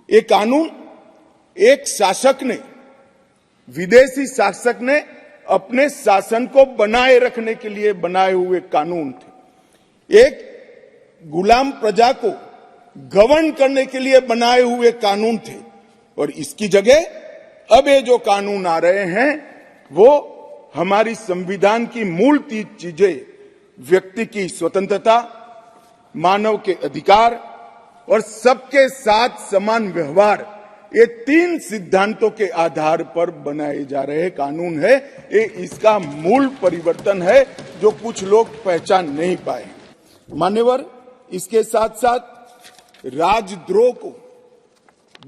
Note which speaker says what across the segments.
Speaker 1: ये कानून एक शासक ने, विदेशी शासक ने अपने शासन को बनाए रखने के लिए बनाए हुए कानून थे। एक गुलाम प्रजा को गवर्न करने के लिए बनाए हुए कानून थे। और इसकी जगह अब ये जो कानून आ रहे हैं वो हमारी संविधान की मूल 3 चीजें, व्यक्ति की स्वतंत्रता, मानव के अधिकार और सबके साथ समान व्यवहार, ये 3 सिद्धांतों के आधार पर बनाए जा रहे कानून है। ये इसका मूल परिवर्तन है जो कुछ लोग पहचान नहीं पाए। मान्यवर, इसके साथ साथ राजद्रोह को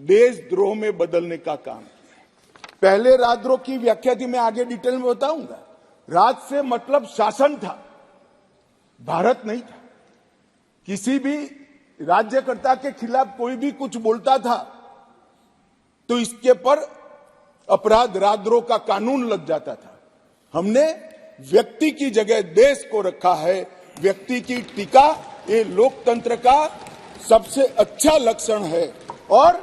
Speaker 1: देशद्रोह में बदलने का काम किया। पहले राजद्रोह की व्याख्या थी, मैं आगे डिटेल में बताऊंगा। राज से मतलब शासन था, भारत नहीं था। किसी भी राज्यकर्ता के खिलाफ कोई भी कुछ बोलता था तो इसके पर अपराध, राजद्रोह का कानून लग जाता था। हमने व्यक्ति की जगह देश को रखा है। व्यक्ति की टीका ये लोकतंत्र का सबसे अच्छा लक्षण है और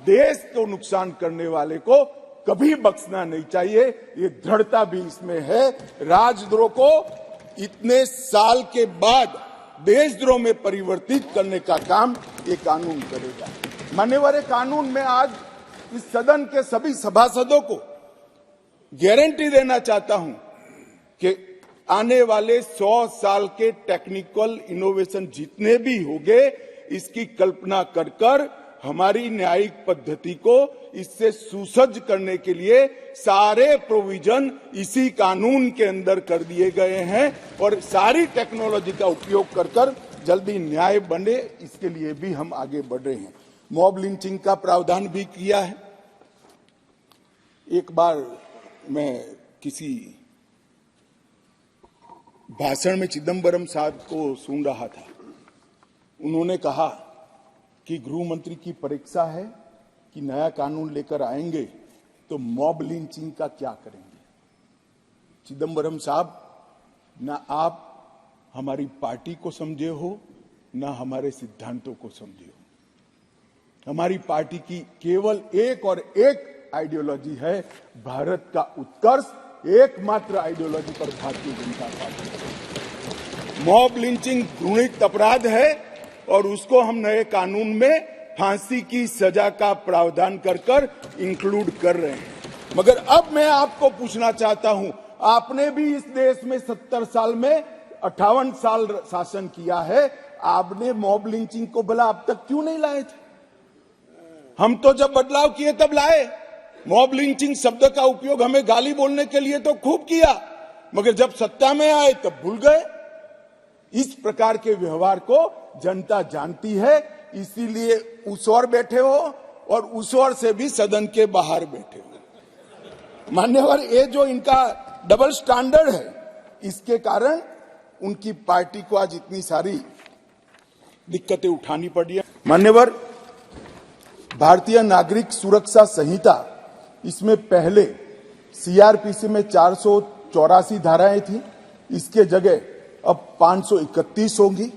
Speaker 1: देश को नुकसान करने वाले को कभी बख्शना नहीं चाहिए, ये दृढ़ता भी इसमें है। राजद्रोह को इतने साल के बाद देशद्रोह में परिवर्तित करने का काम ये कानून करेगा। मान्यवर, कानून में आज इस सदन के सभी सभासदों को गारंटी देना चाहता हूं कि आने वाले 100 साल के टेक्निकल इनोवेशन जितने भी होंगे, इसकी कल्पना कर कर हमारी न्यायिक पद्धति को इससे सुसज्ज करने के लिए सारे प्रोविजन इसी कानून के अंदर कर दिए गए हैं और सारी टेक्नोलॉजी का उपयोग कर कर जल्दी न्याय बने, इसके लिए भी हम आगे बढ़ रहे हैं। मॉब लिंचिंग का प्रावधान भी किया है। एक बार मैं किसी भाषण में चिदम्बरम साहब को सुन रहा था। उन्होंने कहा कि गृह मंत्री की परीक्षा है कि नया कानून लेकर आएंगे तो मॉब लिंचिंग का क्या करेंगे। चिदम्बरम साहब, ना आप हमारी पार्टी को समझे हो, ना हमारे सिद्धांतों को समझे हो। हमारी पार्टी की केवल एक और एक आइडियोलॉजी है, भारत का उत्कर्ष। एकमात्र आइडियोलॉजी पर Bharatiya Janata party. Mob lynching घृणित अपराध है और उसको हम नए कानून में फांसी की सजा का प्रावधान कर इंक्लूड कर रहे हैं। मगर अब मैं आपको पूछना चाहता हूं, आपने भी इस देश में 70 साल में 58 साल शासन किया है, आपने मॉब लिंचिंग को भला अब तक क्यों नहीं लाए थे? हम तो जब बदलाव किए तब लाए। मॉब लिंचिंग शब्द का उपयोग हमें गाली बोलने के लिए तो खूब किया, मगर जब सत्ता में आए तब भूल गए। इस प्रकार के व्यवहार को जनता जानती है, इसीलिए उस ओर बैठे हो और उस ओर से भी सदन के बाहर बैठे हो। मान्यवर, ये जो इनका डबल स्टैंडर्ड है, इसके कारण उनकी पार्टी को आज इतनी सारी दिक्कतें उठानी पड़ी है। मान्यवर, भारतीय नागरिक सुरक्षा संहिता, इसमें पहले सीआरपीसी में 484 धाराएं थी, इसके जगह अब 531 होंगी।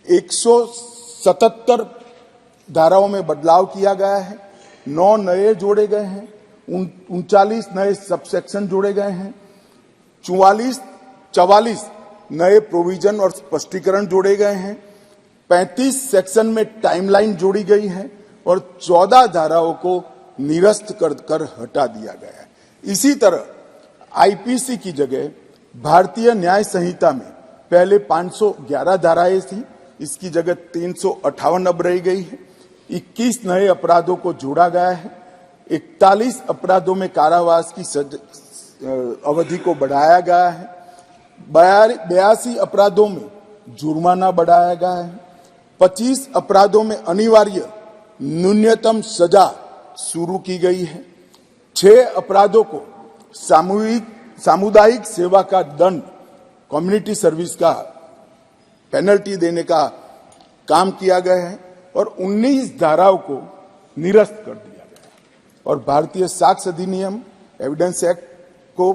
Speaker 1: 177 धाराओं में बदलाव किया गया है, 9 नए जोड़े गए हैं, 39 नए सबसेक्शन जोड़े गए हैं, 44 नए प्रोविजन और स्पष्टीकरण जोड़े गए हैं, 35 सेक्शन में टाइमलाइन जोड़ी गई है और 14 धाराओं को निरस्त कर हटा दिया गया है। इसी तरह आईपीसी की जगह भारतीय न्याय संहिता में पहले 511 धाराएं थी, इसकी जगह 358 अब रह गई है। 21 नए अपराधों को जोड़ा गया है। 41 अपराधों में कारावास की अवधि को बढ़ाया गया है। 82 अपराधों में जुर्माना बढ़ाया गया है। 25 अपराधों में अनिवार्य न्यूनतम सजा शुरू की गई है। 6 अपराधों को सामुदायिक सेवा का दंड, कम्युनिटी सर्विस का पेनल्टी देने का काम किया गया है और 19 धाराओं को निरस्त कर दिया गया है। और भारतीय साक्ष्य अधिनियम एविडेंस एक्ट को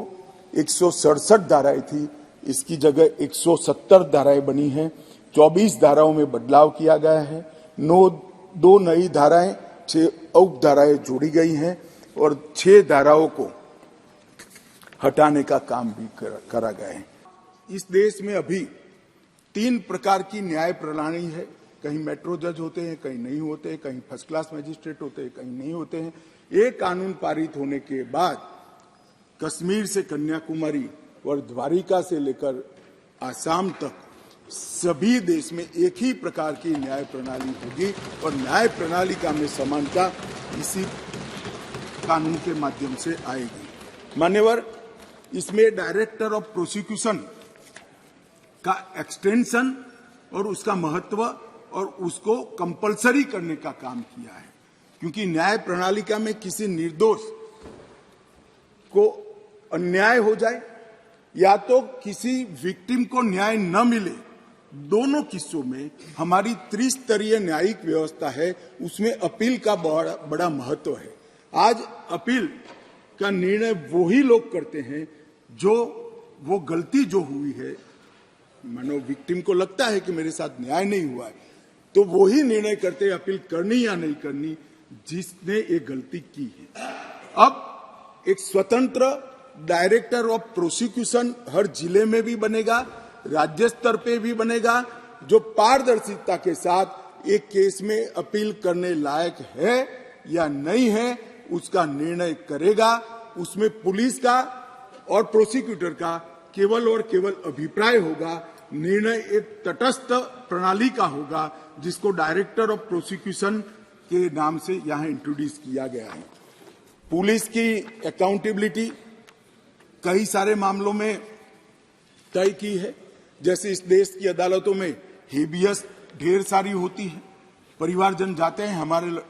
Speaker 1: 167 धाराएं थी, इसकी जगह 170 धाराएं बनी हैं। 24 धाराओं में बदलाव किया गया है। 2 नई धाराएं 6 उपधाराएं जोड़ी गई हैं और 6 धाराओं को हटाने का काम भी करा गया है। इस देश में अभी 3 प्रकार की न्याय प्रणाली है। कहीं मेट्रो जज होते हैं, कहीं नहीं होते हैं, कहीं फर्स्ट क्लास मजिस्ट्रेट होते हैं, कहीं नहीं होते हैं। ये कानून पारित होने के बाद कश्मीर से कन्याकुमारी और द्वारिका से लेकर आसाम तक सभी देश में एक ही प्रकार की न्याय प्रणाली होगी और न्याय प्रणाली का में समानता इसी कानून के माध्यम से आएगी। मान्यवर, इसमें डायरेक्टर ऑफ प्रोसिक्यूशन का एक्सटेंशन और उसका महत्व और उसको कंपलसरी करने का काम किया है, क्योंकि न्याय प्रणालिका में किसी निर्दोष को अन्याय हो जाए या तो किसी विक्टिम को न्याय न मिले, दोनों किस्सों में हमारी त्रिस्तरीय न्यायिक व्यवस्था है, उसमें अपील का बड़ा महत्व है। आज अपील का निर्णय वही लोग करते हैं जो वो गलती जो हुई है, मानो विक्टिम को लगता है कि मेरे साथ न्याय नहीं हुआ है, तो वही निर्णय करते हैं अपील करनी या नहीं करनी जिसने ये गलती की है। अब एक स्वतंत्र डायरेक्टर ऑफ प्रोसिक्यूशन हर जिले में भी बनेगा, राज्य स्तर पे भी बनेगा, जो पारदर्शिता के साथ एक केस में अपील करने लायक है या नहीं है उसका निर्णय करेगा। उसमें पुलिस का और प्रोसिक्यूटर का केवल और केवल अभिप्राय होगा, निर्णय एक तटस्थ प्रणाली का होगा जिसको डायरेक्टर ऑफ प्रोसिक्यूशन के नाम से यहां इंट्रोड्यूस किया गया है। पुलिस की अकाउंटेबिलिटी कई सारे मामलों में तय की है, जैसे इस देश की अदालतों में हेबियस ढेर सारी होती है, परिवारजन जाते हैं, हमारे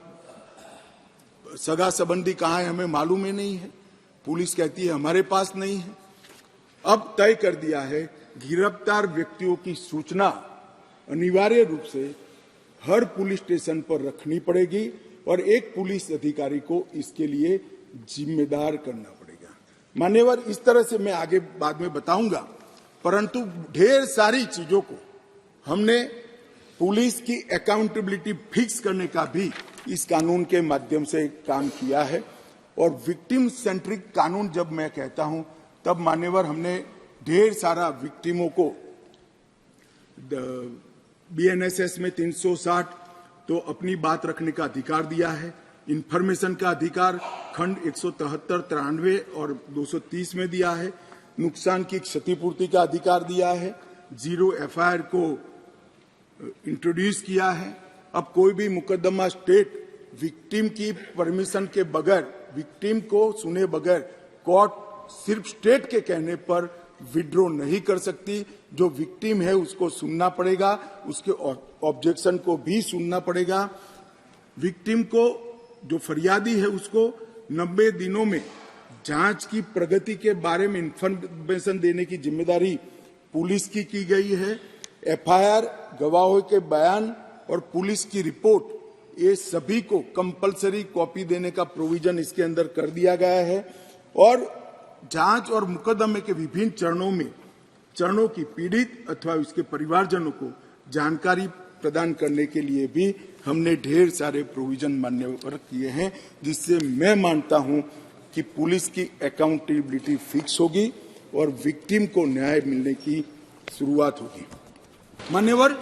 Speaker 1: सगा संबंधी कहाँ है हमें मालूम ही नहीं है, पुलिस कहती है हमारे पास नहीं है। अब तय कर दिया है गिरफ्तार व्यक्तियों की सूचना अनिवार्य रूप से हर पुलिस स्टेशन पर रखनी पड़ेगी और एक पुलिस अधिकारी को इसके लिए जिम्मेदार करना पड़ेगा। मान्यवर, इस तरह से मैं आगे बाद में बताऊंगा, परंतु ढेर सारी चीजों को हमने पुलिस की अकाउंटेबिलिटी फिक्स करने का भी इस कानून के माध्यम से काम किया है। और विक्टिम सेंट्रिक कानून जब मैं कहता हूं तब मान्यवर हमने ढेर सारा विक्टिमों को बीएनएसएस में 360 तो अपनी बात रखने का अधिकार दिया है, इंफॉर्मेशन का अधिकार खंड 173, 93 और 230 में दिया है, नुकसान की क्षतिपूर्ति का अधिकार दिया है, 0 एफआईआर को इंट्रोड्यूस किया है। अब कोई भी मुकदमा स्टेट विक्टिम की परमिशन के बगैर, विक्टिम को सुने बगैर कोर्ट सिर्फ स्टेट के कहने पर विड्रॉ नहीं कर सकती। जो विक्टिम है उसको सुनना पड़ेगा, उसके ऑब्जेक्शन को भी सुनना पड़ेगा। विक्टिम को, जो फरियादी है, उसको 90 दिनों में जांच की प्रगति के बारे में इंफॉर्मेशन देने की जिम्मेदारी पुलिस की गई है। एफआईआर, गवाहों के बयान और पुलिस की रिपोर्ट, ये सभी को कंपलसरी कॉपी देने का प्रोविजन इसके अंदर कर दिया गया है। और जांच और मुकदमे के विभिन्न चरणों की पीड़ित अथवा उसके परिवारजनों को जानकारी प्रदान करने के लिए भी हमने ढेर सारे प्रोविजन मान्यवर किए हैं, जिससे मैं मानता हूं कि पुलिस की अकाउंटेबिलिटी फिक्स होगी और विक्टिम को न्याय मिलने की शुरुआत होगी। मान्यवर,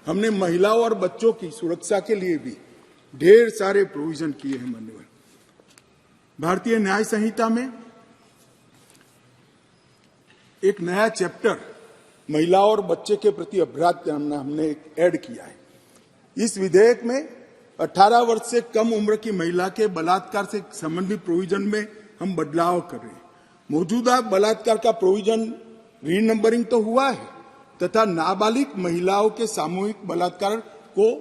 Speaker 1: हमने महिलाओं और बच्चों की सुरक्षा के लिए भी ढेर सारे प्रोविजन किए हैं। मान्यवर, भारतीय न्याय संहिता में एक नया चैप्टर महिलाओं और बच्चे के प्रति अपराध हमने ऐड किया है। इस विधेयक में 18 वर्ष से कम उम्र की महिला के बलात्कार से संबंधित प्रोविजन में हम बदलाव कर रहे हैं। मौजूदा बलात्कार का प्रोविजन रीनंबरिंग तो हुआ है तथा नाबालिग महिलाओं के सामूहिक बलात्कार को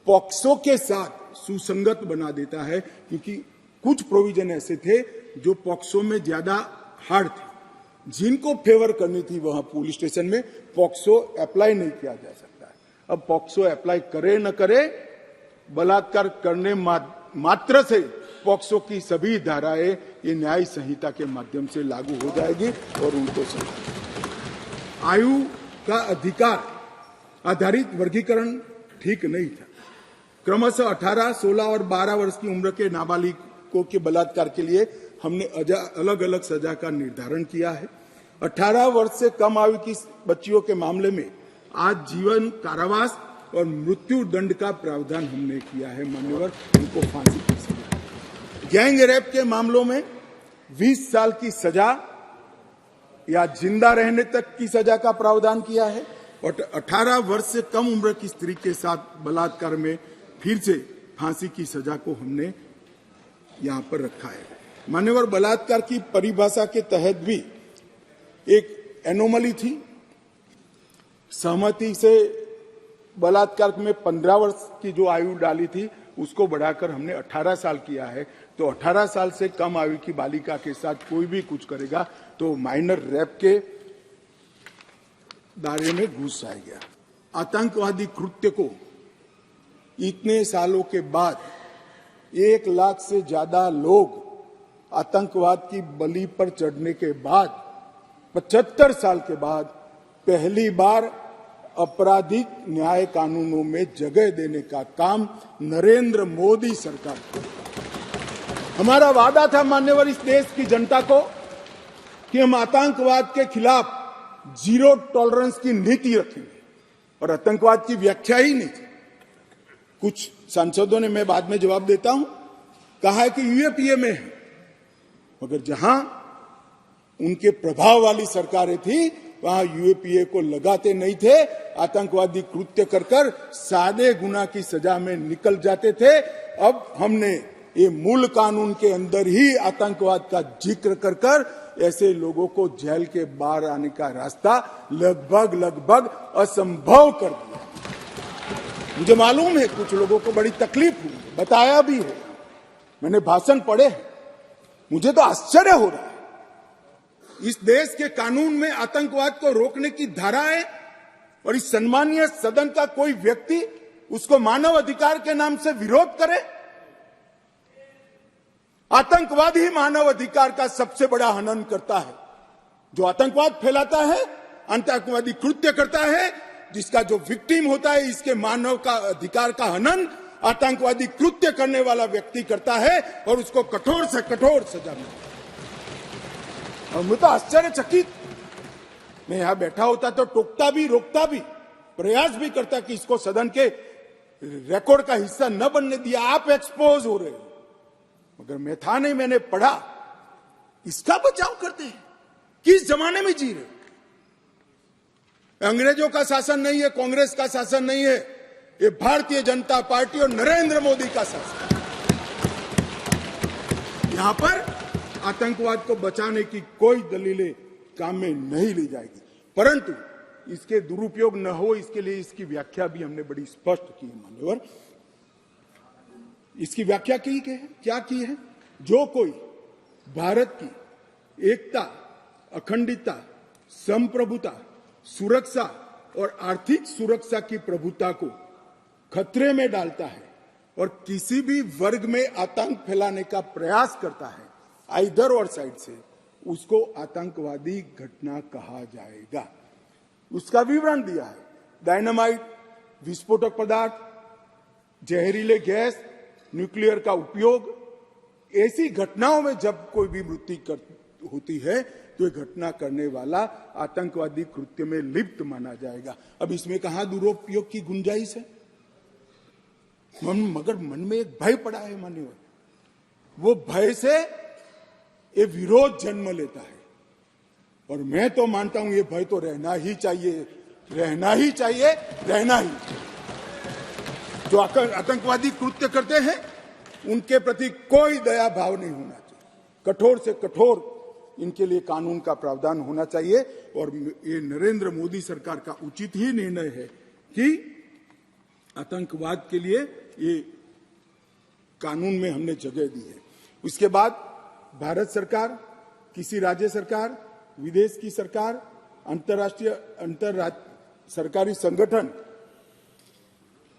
Speaker 1: पॉक्सो के साथ सुसंगत बना देता है, क्योंकि कुछ प्रोविजन ऐसे थे जो पॉक्सो में ज्यादा हार्ड थे, जिनको फेवर करनी थी वहां पुलिस स्टेशन में पॉक्सो अप्लाई नहीं किया जा सकता है। अब पॉक्सो अप्लाई करे न करे, बलात्कार करने मात्र से पॉक्सो की सभी धाराएं ये न्याय संहिता के माध्यम से लागू हो जाएगी और उनको आयु का अधिकार आधारित वर्गीकरण ठीक नहीं था। क्रमशः 18, 16 और 12 वर्ष की उम्र के नाबालिगों के बलात्कार के लिए हमने अलग अलग सजा का निर्धारण किया है। 18 वर्ष से कम आयु की बच्चियों के मामले में आज जीवन कारावास और मृत्यु दंड का प्रावधान हमने किया है। मान्यवर, उनको फांसी की सजा। गैंग रेप के मामलों में 20 साल की सजा या जिंदा रहने तक की सजा का प्रावधान किया है और 18 वर्ष से कम उम्र की स्त्री के साथ बलात्कार में फिर से फांसी की सजा को हमने यहां पर रखा है। मान्यवर, बलात्कार की परिभाषा के तहत भी एक एनोमली थी। सहमति से बलात्कार में 15 वर्ष की जो आयु डाली थी उसको बढ़ाकर हमने 18 साल किया है। तो 18 साल से कम आयु की बालिका के साथ कोई भी कुछ करेगा तो माइनर रेप के दायरे में घुस जाएगा। आतंकवादी कृत्य को इतने सालों के बाद 1 लाख से ज्यादा लोग आतंकवाद की बलि पर चढ़ने के बाद 75 साल के बाद पहली बार आपराधिक न्याय कानूनों में जगह देने का काम नरेंद्र मोदी सरकार को। हमारा वादा था मान्यवर इस देश की जनता को कि हम आतंकवाद के खिलाफ जीरो टॉलरेंस की नीति रखेंगे और आतंकवाद की व्याख्या ही नहीं थी। कुछ सांसदों ने, मैं बाद में जवाब देता हूं, कहा है कि यूएपीए में है, मगर जहां उनके प्रभाव वाली सरकारें थी वहां यूएपीए को लगाते नहीं थे। आतंकवादी कृत्य कर सादे गुना की सजा में निकल जाते थे। अब हमने ये मूल कानून के अंदर ही आतंकवाद का जिक्र कर ऐसे लोगों को जेल के बाहर आने का रास्ता लगभग असंभव कर दिया। मुझे मालूम है कुछ लोगों को बड़ी तकलीफ हुई, बताया भी है, मैंने भाषण पढ़े हैं। मुझे तो आश्चर्य हो रहा है, इस देश के कानून में आतंकवाद को रोकने की धारा है और इस सम्मानीय सदन का कोई व्यक्ति उसको मानव अधिकार के नाम से विरोध करे। आतंकवाद ही मानव अधिकार का सबसे बड़ा हनन करता है। जो आतंकवाद फैलाता है, आतंकवादी कृत्य करता है, जिसका जो विक्टिम होता है, इसके मानव का अधिकार का हनन आतंकवादी कृत्य करने वाला व्यक्ति करता है और उसको कठोर से कठोर सजा मिलती है। और मैं तो आश्चर्यचकित, मैं यहां बैठा होता तो टोकता भी, रोकता भी, प्रयास भी करता कि इसको सदन के रिकॉर्ड का हिस्सा न बनने दिया। आप एक्सपोज हो रहे हो, मगर मैं था नहीं, मैंने पढ़ा। इसका बचाव करते हैं। किस जमाने में जी रहे? अंग्रेजों का शासन नहीं है, कांग्रेस का शासन नहीं है, ये भारतीय जनता पार्टी और नरेंद्र मोदी का शासन। यहां पर आतंकवाद को बचाने की कोई दलीलें काम में नहीं ली जाएगी, परंतु इसके दुरुपयोग न हो इसके लिए इसकी व्याख्या भी हमने बड़ी स्पष्ट की है। मान्यवर, इसकी व्याख्या की है, क्या की है? जो कोई भारत की एकता, अखंडता, संप्रभुता, सुरक्षा और आर्थिक सुरक्षा की प्रभुता को खतरे में डालता है और किसी भी वर्ग में आतंक फैलाने का प्रयास करता है, आइदर और साइड से, उसको आतंकवादी घटना कहा जाएगा। उसका विवरण दिया है। डायनामाइट, विस्फोटक पदार्थ, जहरीले गैस, न्यूक्लियर का उपयोग, ऐसी घटनाओं में जब कोई भी मृत्यु होती है तो ये घटना करने वाला आतंकवादी कृत्य में लिप्त माना जाएगा। अब इसमें कहां दुरुपयोग की गुंजाइश है? मगर मन में एक भय पड़ा है मान्यवर, वो भय से ये विरोध जन्म लेता है और मैं तो मानता हूं ये भय तो रहना ही चाहिए, रहना ही चाहिए, रहना ही। जो आतंकवादी कृत्य करते हैं उनके प्रति कोई दया भाव नहीं होना चाहिए। कठोर से कठोर इनके लिए कानून का प्रावधान होना चाहिए और ये नरेंद्र मोदी सरकार का उचित ही निर्णय है कि आतंकवाद के लिए ये कानून में हमने जगह दी है। उसके बाद भारत सरकार, किसी राज्य सरकार, विदेश की सरकार, अंतरराष्ट्रीय सरकारी संगठन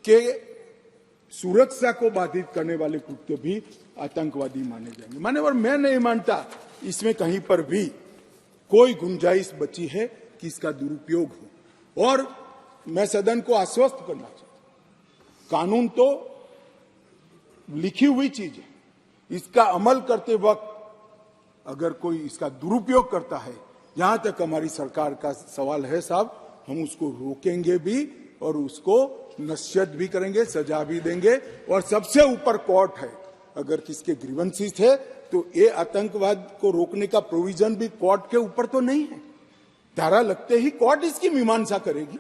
Speaker 1: के सुरक्षा को बाधित करने वाले कृत्य भी आतंकवादी माने जाएंगे। मान्यवर, मैं नहीं मानता इसमें कहीं पर भी कोई गुंजाइश बची है कि इसका दुरुपयोग हो। और मैं सदन को आश्वस्त करना चाहता हूं, कानून तो लिखी हुई चीज है, इसका अमल करते वक्त अगर कोई इसका दुरुपयोग करता है, यहां तक हमारी सरकार का सवाल है साहब, हम उसको रोकेंगे भी और उसको नश्यत भी करेंगे, सजा भी देंगे। और सबसे ऊपर कोर्ट है, अगर किसके ग्रीवेंसेस है तो ये आतंकवाद को रोकने का प्रोविजन भी कोर्ट के ऊपर तो नहीं है। धारा लगते ही कोर्ट इसकी मीमांसा करेगी,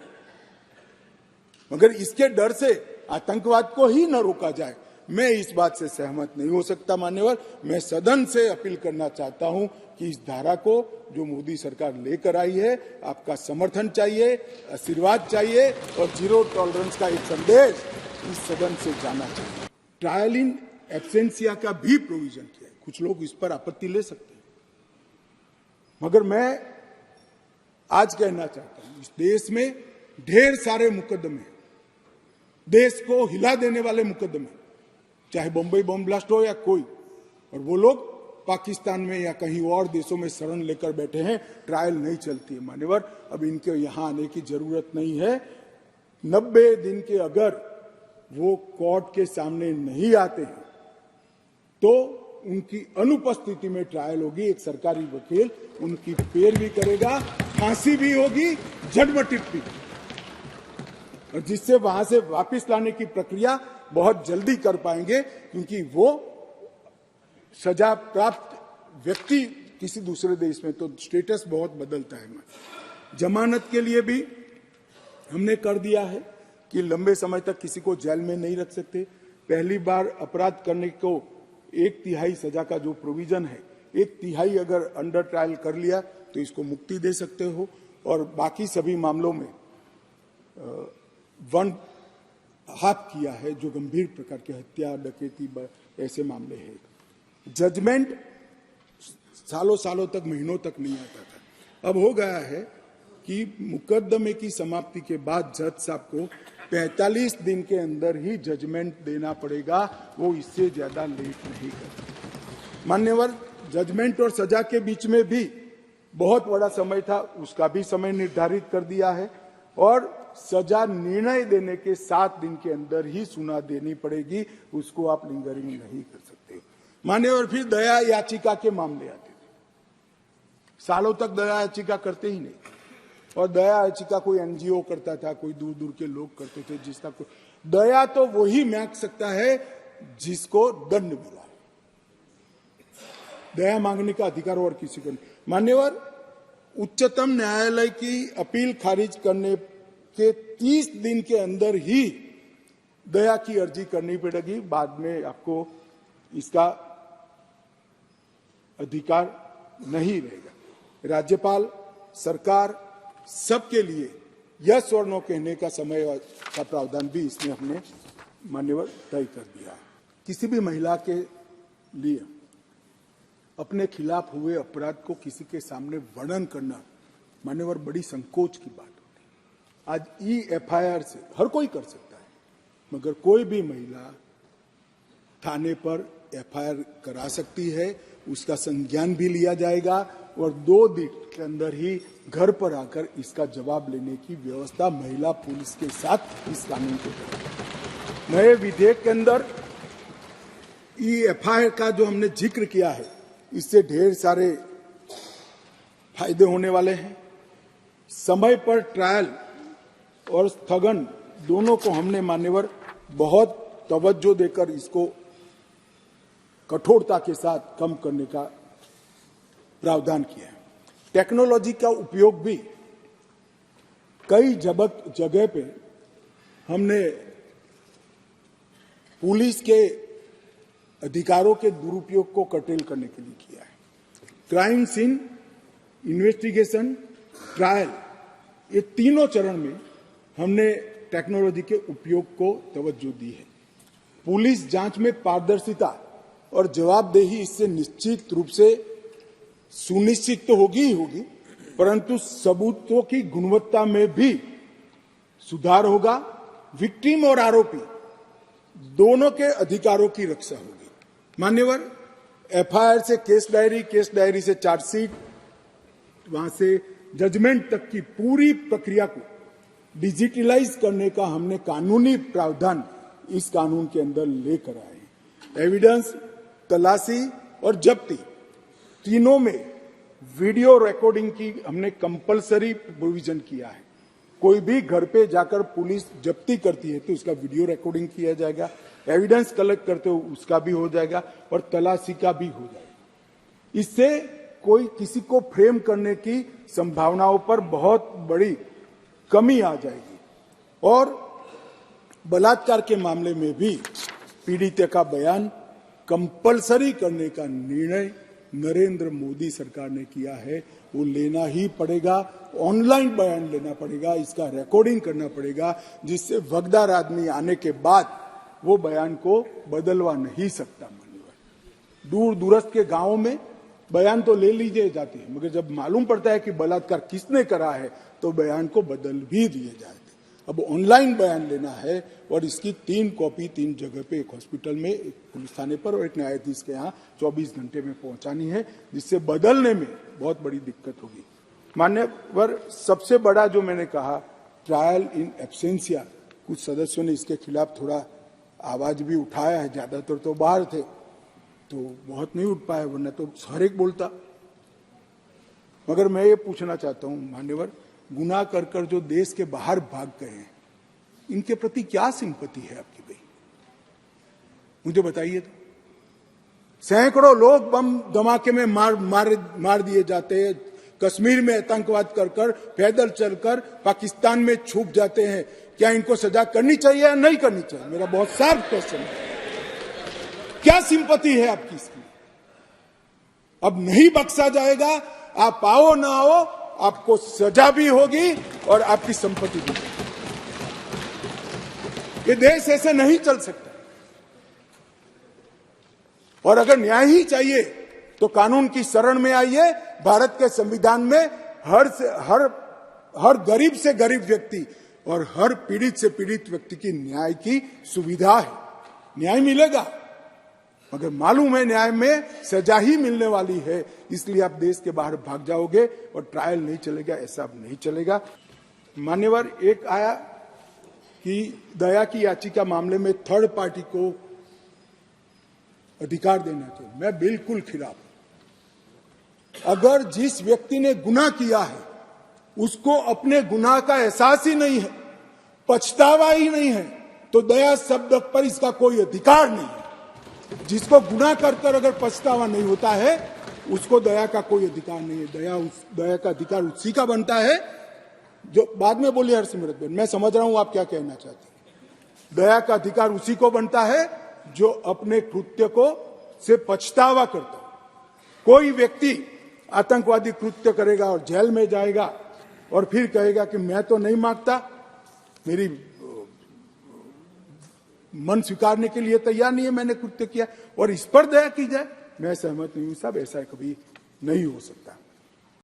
Speaker 1: मगर इसके डर से आतंकवाद को ही न रोका जाए, मैं इस बात से सहमत नहीं हो सकता मान्यवर। मैं सदन से अपील करना चाहता हूं कि इस धारा को जो मोदी सरकार लेकर आई है, आपका समर्थन चाहिए, आशीर्वाद चाहिए और जीरो टॉलरेंस का एक संदेश इस सदन से जाना चाहिए। ट्रायल इन एब्सेंसिया का भी प्रोविजन किया है, कुछ लोग इस पर आपत्ति ले सकते हैं, मगर मैं आज कहना चाहता हूं इस देश में ढेर सारे मुकदमे, देश को हिला देने वाले मुकदमे, चाहे बम्बई बम ब्लास्ट हो या कोई, और वो लोग पाकिस्तान में या कहीं और देशों में शरण लेकर बैठे हैं, ट्रायल नहीं चलती है मान्यवर। अब इनके यहां आने की जरूरत नहीं है। 90 दिन के अगर वो कोर्ट के सामने नहीं आते हैं तो उनकी अनुपस्थिति में ट्रायल होगी, एक सरकारी वकील उनकी पैरवी करेगा, फांसी भी होगी, जन्मटिप भी, और जिससे वहां से वापस लाने की प्रक्रिया बहुत जल्दी कर पाएंगे, क्योंकि वो सजा प्राप्त व्यक्ति किसी दूसरे देश में तो स्टेटस बहुत बदलता है। जमानत के लिए भी हमने कर दिया है कि लंबे समय तक किसी को जेल में नहीं रख सकते। पहली बार अपराध करने को 1/3 सजा का जो प्रोविजन है, 1/3 अगर अंडर ट्रायल कर लिया तो इसको मुक्ति दे सकते हो, और बाकी सभी मामलों में 1/2 किया है जो गंभीर प्रकार के हत्या, डकैती ऐसे मामले हैं। जजमेंट सालों सालों तक, महीनों तक नहीं आता था, अब हो गया है कि मुकदमे की समाप्ति के बाद जज साहब को 45 दिन के अंदर ही जजमेंट देना पड़ेगा, वो इससे ज्यादा लेट नहीं करते। मान्यवर, जजमेंट और सजा के बीच में भी बहुत बड़ा समय था, उसका भी समय निर्धारित कर दिया है, और सजा निर्णय देने के 7 दिन के अंदर ही सुना देनी पड़ेगी, उसको आप लिंगरिंग नहीं कर सकते। मान्यवर, फिर दया याचिका के मामले आते थे, सालों तक दया याचिका करते ही नहीं, और दया याचिका कोई एनजीओ करता था, कोई दूर दूर के लोग करते थे, जिसका कोई दया तो वही मांग सकता है जिसको दंड मिला है, दया मांगने का अधिकार और किसी को नहीं। मान्यवर, उच्चतम न्यायालय की अपील खारिज करने के 30 दिन के अंदर ही दया की अर्जी करनी पड़ेगी, बाद में आपको इसका अधिकार नहीं रहेगा। राज्यपाल, सरकार, सबके लिए यस और नो कहने का समय का प्रावधान भी इसमें हमने मान्यवर तय कर दिया है। किसी भी महिला के लिए अपने खिलाफ हुए अपराध को किसी के सामने वर्णन करना मान्यवर बड़ी संकोच की बात होती है। आज EFIR से हर कोई कर सकता है, मगर कोई भी महिला थाने पर FIR करा सकती है, उसका संज्ञान भी लिया जाएगा, और 2 दिन के अंदर ही घर पर आकर इसका जवाब लेने की व्यवस्था महिला पुलिस के साथ इस कानून को करेगी। नए विधेयक के अंदर EFIR का जो हमने जिक्र किया है, इससे ढेर सारे फायदे होने वाले हैं। समय पर ट्रायल और स्थगन दोनों को हमने मान्यवर बहुत तवज्जो देकर इसको कठोरता के साथ कम करने का प्रावधान किया है। टेक्नोलॉजी का उपयोग भी कई जगह पे हमने पुलिस के अधिकारों के दुरुपयोग को कर्टेल करने के लिए किया है। क्राइम सीन, इन्वेस्टिगेशन, ट्रायल, ये तीनों चरण में हमने टेक्नोलॉजी के उपयोग को तवज्जो दी है। पुलिस जांच में पारदर्शिता और जवाबदेही इससे निश्चित रूप से सुनिश्चित तो होगी ही होगी, परंतु सबूतों की गुणवत्ता में भी सुधार होगा। विक्टिम और आरोपी दोनों के अधिकारों की रक्षा होगी। मान्यवर, FIR से केस डायरी से चार्जशीट, वहां से जजमेंट तक की पूरी प्रक्रिया को डिजिटलाइज करने का हमने कानूनी प्रावधान इस कानून के अंदर लेकर आए। एविडेंस, तलाशी और जब्ती तीनों में वीडियो रिकॉर्डिंग की हमने कंपलसरी प्रोविजन किया है। कोई भी घर पे जाकर पुलिस जब्ती करती है तो उसका वीडियो रिकॉर्डिंग किया जाएगा, एविडेंस कलेक्ट करते हो उसका भी हो जाएगा और तलाशी का भी हो जाएगा। इससे कोई किसी को फ्रेम करने की संभावनाओं पर बहुत बड़ी कमी आ जाएगी। और बलात्कार के मामले में भी पीड़ित का बयान कंपलसरी करने का निर्णय नरेंद्र मोदी सरकार ने किया है। वो लेना ही पड़ेगा, ऑनलाइन बयान लेना पड़ेगा, इसका रिकॉर्डिंग करना पड़ेगा, जिससे वगदार आदमी आने के बाद वो बयान को बदलवा नहीं सकता। मान्यवर, दूर दूरस्थ के गांवों में बयान तो ले लीजिए जाते हैं, मगर जब मालूम पड़ता है कि बलात्कार किसने करा है तो बयान को बदल भी दिए जाते। अब ऑनलाइन बयान लेना है और इसकी 3 कॉपी 3 जगह पे, एक हॉस्पिटल में, एक पुलिस थाने पर और एक न्यायाधीश के यहाँ 24 घंटे में पहुंचानी है, जिससे बदलने में बहुत बड़ी दिक्कत होगी। मान्यवर, सबसे बड़ा जो मैंने कहा ट्रायल इन एब्सेंशिया, कुछ सदस्यों ने इसके खिलाफ थोड़ा आवाज भी उठाया है, ज्यादातर तो बाहर थे तो बहुत नहीं उठ पाए, वरना तो हर एक बोलता। मगर मैं ये पूछना चाहता हूं मान्यवर, गुनाह कर कर जो देश के बाहर भाग गए हैं, इनके प्रति क्या सिंपैथी है आपकी भाई? मुझे बताइए तो। सैकड़ों लोग बम धमाके में मार दिए जाते हैं, कश्मीर में आतंकवाद कर कर, पैदल चलकर पाकिस्तान में छुप जाते हैं। क्या इनको सजा करनी चाहिए या नहीं करनी चाहिए? मेरा बहुत साफ क्वेश्चन है। क्या सिंपैथी है आपकी इसकी? अब नहीं बख्शा जाएगा, आप आओ ना आओ, आपको सजा भी होगी और आपकी संपत्ति भी होगी। ये देश ऐसे नहीं चल सकता। और अगर न्याय ही चाहिए तो कानून की शरण में आइए। भारत के संविधान में हर गरीब से गरीब व्यक्ति और हर पीड़ित से पीड़ित व्यक्ति की न्याय की सुविधा है। न्याय मिलेगा, मगर मालूम है न्याय में सजा ही मिलने वाली है, इसलिए आप देश के बाहर भाग जाओगे और ट्रायल नहीं चलेगा। ऐसा अब नहीं चलेगा। मान्यवर, एक आया कि दया की याचिका मामले में थर्ड पार्टी को अधिकार देना चाहिए। मैं बिल्कुल खिलाफ। अगर जिस व्यक्ति ने गुनाह किया है उसको अपने गुनाह का एहसास ही नहीं है, पछतावा ही नहीं है, तो दया शब्द पर इसका कोई अधिकार नहीं है। जिसको गुनाह कर कर अगर पछतावा नहीं होता है उसको दया का कोई अधिकार नहीं है। दया का अधिकार उसी का बनता है जो बाद में बोली हरसिमरत बहन, मैं समझ रहा हूं आप क्या कहना चाहते हैं। दया का अधिकार उसी को बनता है जो अपने कृत्य को से पछतावा करता। कोई व्यक्ति आतंकवादी कृत्य करेगा और जेल में जाएगा और फिर कहेगा कि मैं तो नहीं मांगता, मेरी मन स्वीकारने के लिए तैयार नहीं है, मैंने कृत्य किया, और इस पर दया की जाए, मैं सहमत नहीं हूं साहब। ऐसा कभी नहीं हो सकता।